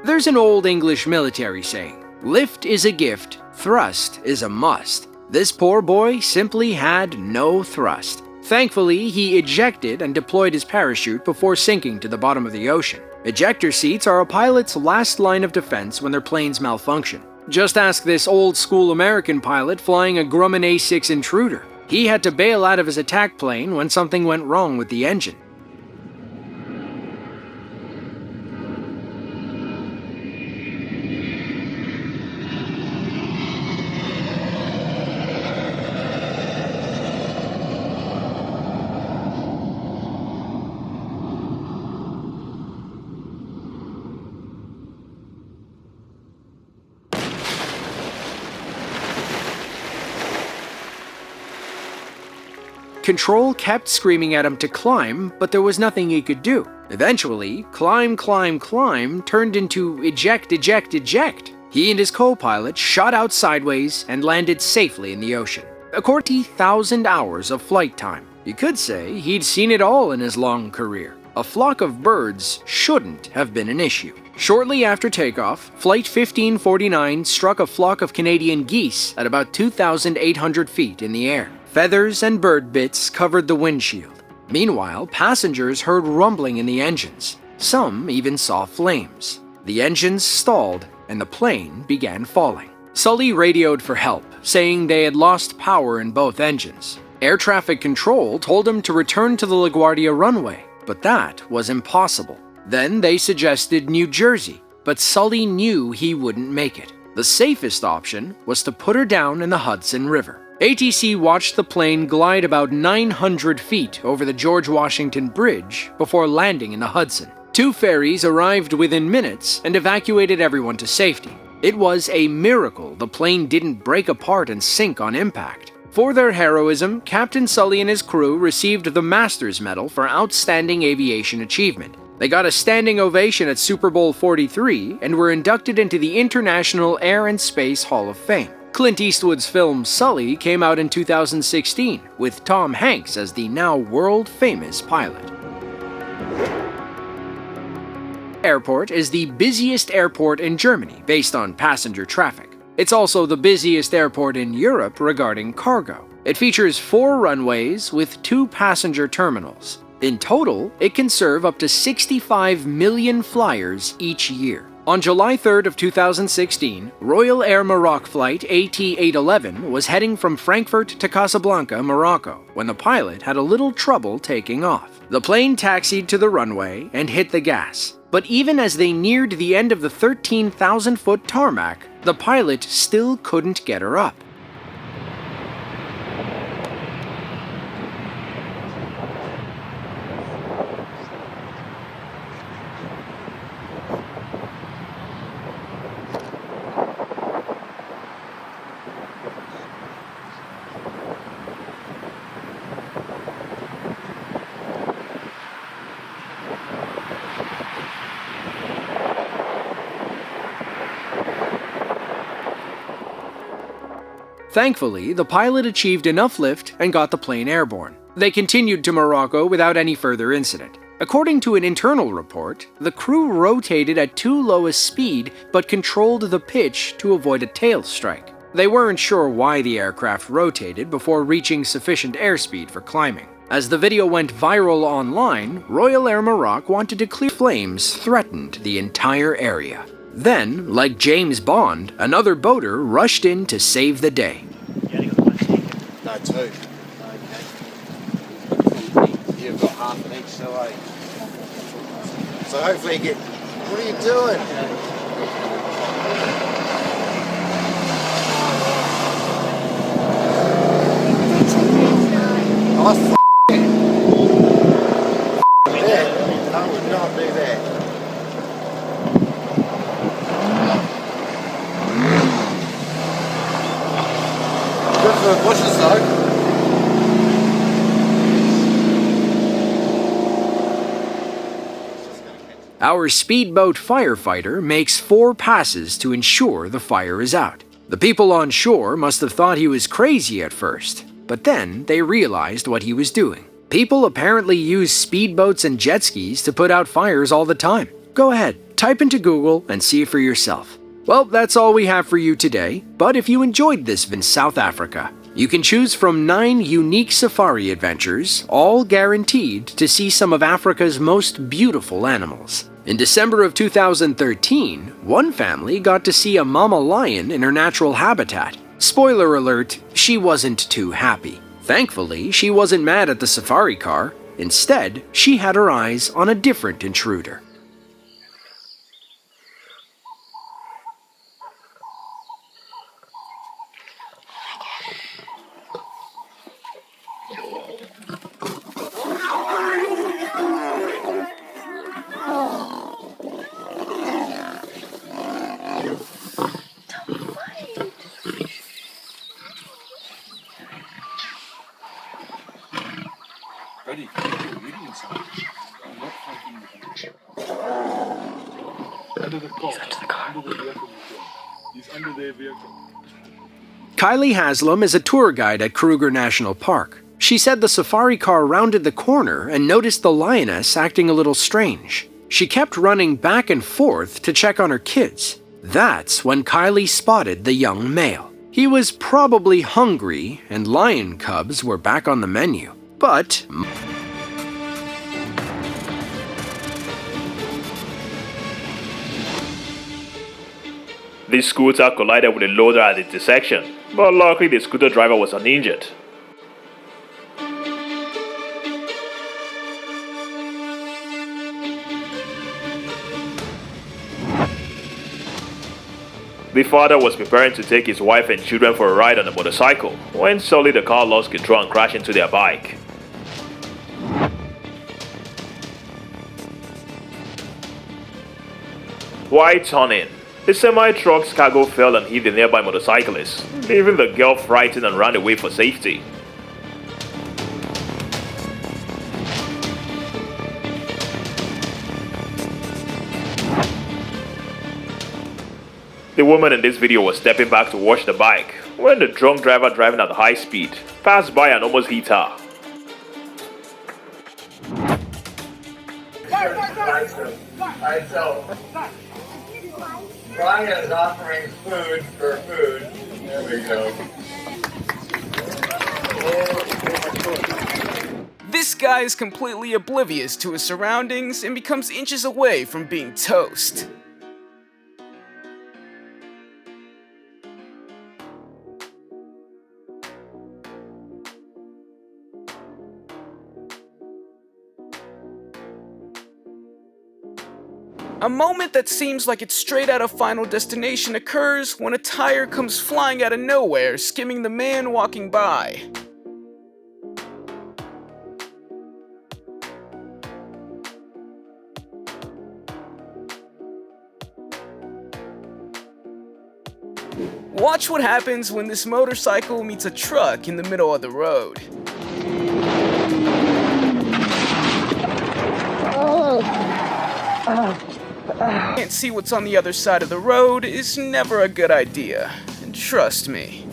There's an old English military saying, "Lift is a gift, thrust is a must." This poor boy simply had no thrust. Thankfully, he ejected and deployed his parachute before sinking to the bottom of the ocean. Ejector seats are a pilot's last line of defense when their planes malfunction. Just ask this old-school American pilot flying a Grumman A6 Intruder. He had to bail out of his attack plane when something went wrong with the engine. Control kept screaming at him to climb, but there was nothing he could do. Eventually, climb, climb, climb turned into eject, eject, eject. He and his co-pilot shot out sideways and landed safely in the ocean. According to 40,000 hours of flight time, you could say he'd seen it all in his long career. A flock of birds shouldn't have been an issue. Shortly after takeoff, Flight 1549 struck a flock of Canadian geese at about 2,800 feet in the air. Feathers and bird bits covered the windshield. Meanwhile, passengers heard rumbling in the engines. Some even saw flames. The engines stalled, and the plane began falling. Sully radioed for help, saying they had lost power in both engines. Air traffic control told him to return to the LaGuardia runway, but that was impossible. Then they suggested New Jersey, but Sully knew he wouldn't make it. The safest option was to put her down in the Hudson River. ATC watched the plane glide about 900 feet over the George Washington Bridge before landing in the Hudson. 2 ferries arrived within minutes and evacuated everyone to safety. It was a miracle the plane didn't break apart and sink on impact. For their heroism, Captain Sully and his crew received the Masters Medal for Outstanding Aviation Achievement. They got a standing ovation at Super Bowl 43 and were inducted into the International Air and Space Hall of Fame. Clint Eastwood's film Sully came out in 2016, with Tom Hanks as the now world-famous pilot. Airport is the busiest airport in Germany based on passenger traffic. It's also the busiest airport in Europe regarding cargo. It features 4 runways with 2 passenger terminals. In total, it can serve up to 65 million flyers each year. On July 3rd of 2016, Royal Air Maroc flight AT-811 was heading from Frankfurt to Casablanca, Morocco, when the pilot had a little trouble taking off. The plane taxied to the runway and hit the gas, but even as they neared the end of the 13,000-foot tarmac, the pilot still couldn't get her up. Thankfully, the pilot achieved enough lift and got the plane airborne. They continued to Morocco without any further incident. According to an internal report, the crew rotated at too low a speed but controlled the pitch to avoid a tail strike. They weren't sure why the aircraft rotated before reaching sufficient airspeed for climbing. As the video went viral online, Royal Air Maroc wanted to clear flames threatened the entire area. Then, like James Bond, another boater rushed in to save the day. No, 2. Okay. You've got half of each, so hopefully you get... What are you doing? Oh, it. I would not do that. Good for the bushes though. Our speedboat firefighter makes 4 passes to ensure the fire is out. The people on shore must have thought he was crazy at first, but then they realized what he was doing. People apparently use speedboats and jet skis to put out fires all the time. Go ahead, Type into Google and see it for yourself. Well, that's all we have for you today, but if you enjoyed this in South Africa, you can choose from 9 unique safari adventures, all guaranteed to see some of Africa's most beautiful animals. In December of 2013, one family got to see a mama lion in her natural habitat. Spoiler alert, she wasn't too happy. Thankfully, she wasn't mad at the safari car. Instead, she had her eyes on a different intruder. Ready? Under the car. Under the vehicle. He's under their vehicle. Kylie Haslam is a tour guide at Kruger National Park. She said the safari car rounded the corner and noticed the lioness acting a little strange. She kept running back and forth to check on her kids. That's when Kylie spotted the young male. He was probably hungry, and lion cubs were back on the menu. But the scooter collided with a loader at the intersection, but luckily the scooter driver was uninjured. The father was preparing to take his wife and children for a ride on a motorcycle when suddenly the car lost control and crashed into their bike. While turning, the semi-truck's cargo fell and hit the nearby motorcyclist, leaving the girl frightened and ran away for safety. The woman in this video was stepping back to wash the bike when the drunk driver driving at high speed passed by and almost hit her. Alright, so Brian is offering food for food. There we go. This guy is completely oblivious to his surroundings and becomes inches away from being toast. A moment that seems like it's straight out of Final Destination occurs when a tire comes flying out of nowhere, skimming the man walking by. Watch what happens when this motorcycle meets a truck in the middle of the road. Can't see what's on the other side of the road is never a good idea, and trust me.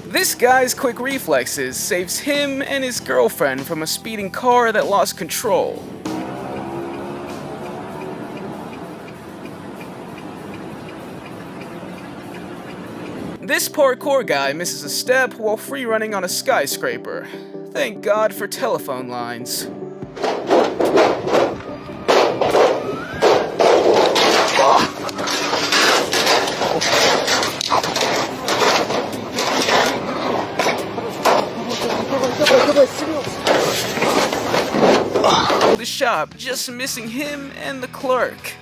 This guy's quick reflexes saves him and his girlfriend from a speeding car that lost control. This parkour guy misses a step while free running on a skyscraper. Thank God for telephone lines. The shop just missing him and the clerk.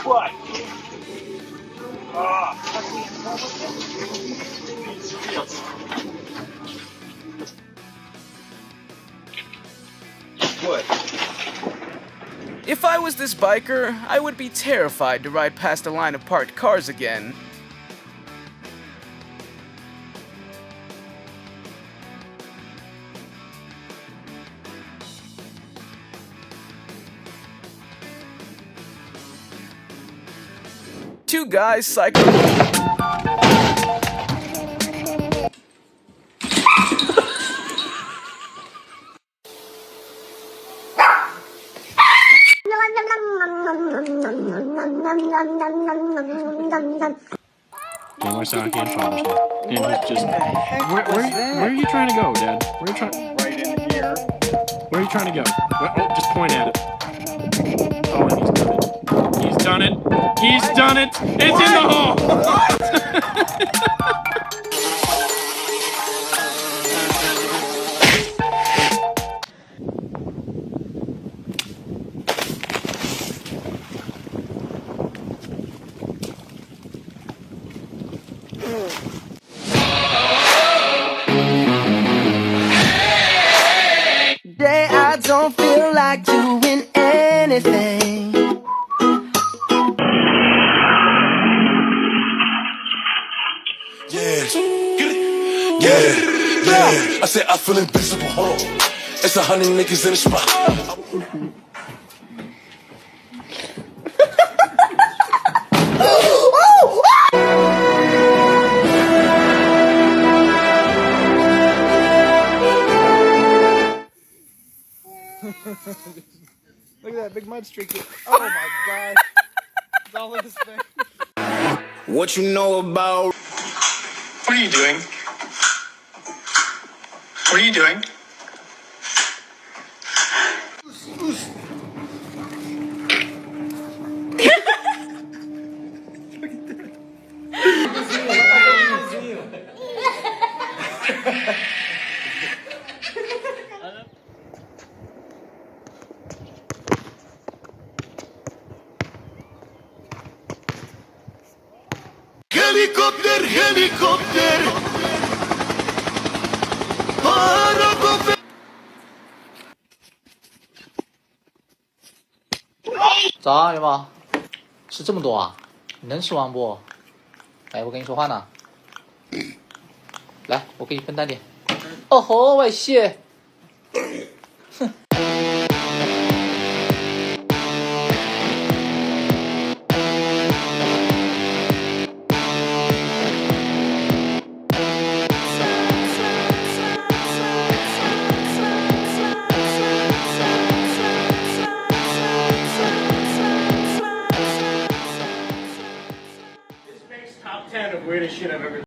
What? What? If I was this biker, I would be terrified to ride past a line of parked cars again. Two guys cycle. Den var säkert en fan. Den was just. Where are you trying to go, Dad? Where are you trying? Right in here. Where are you trying to go? Oh, just point at it. Oh, and he's done it. He's done it. It's in the hole. Today I don't feel like doing anything. Yeah, get it, yeah. I said I feel invincible. Hold on, it's 100 niggas in the spot. Look at that big mud streak. Oh my god. It's all in his face. What you know about? What are you doing? What are you doing? Helicopter, helicopter. Paracofe. 早啊，元宝，吃这么多啊？你能吃完不？哎，我跟你说话呢。来，我给你分担点。哦吼，外谢。哼。Top 10 of weirdest shit I've ever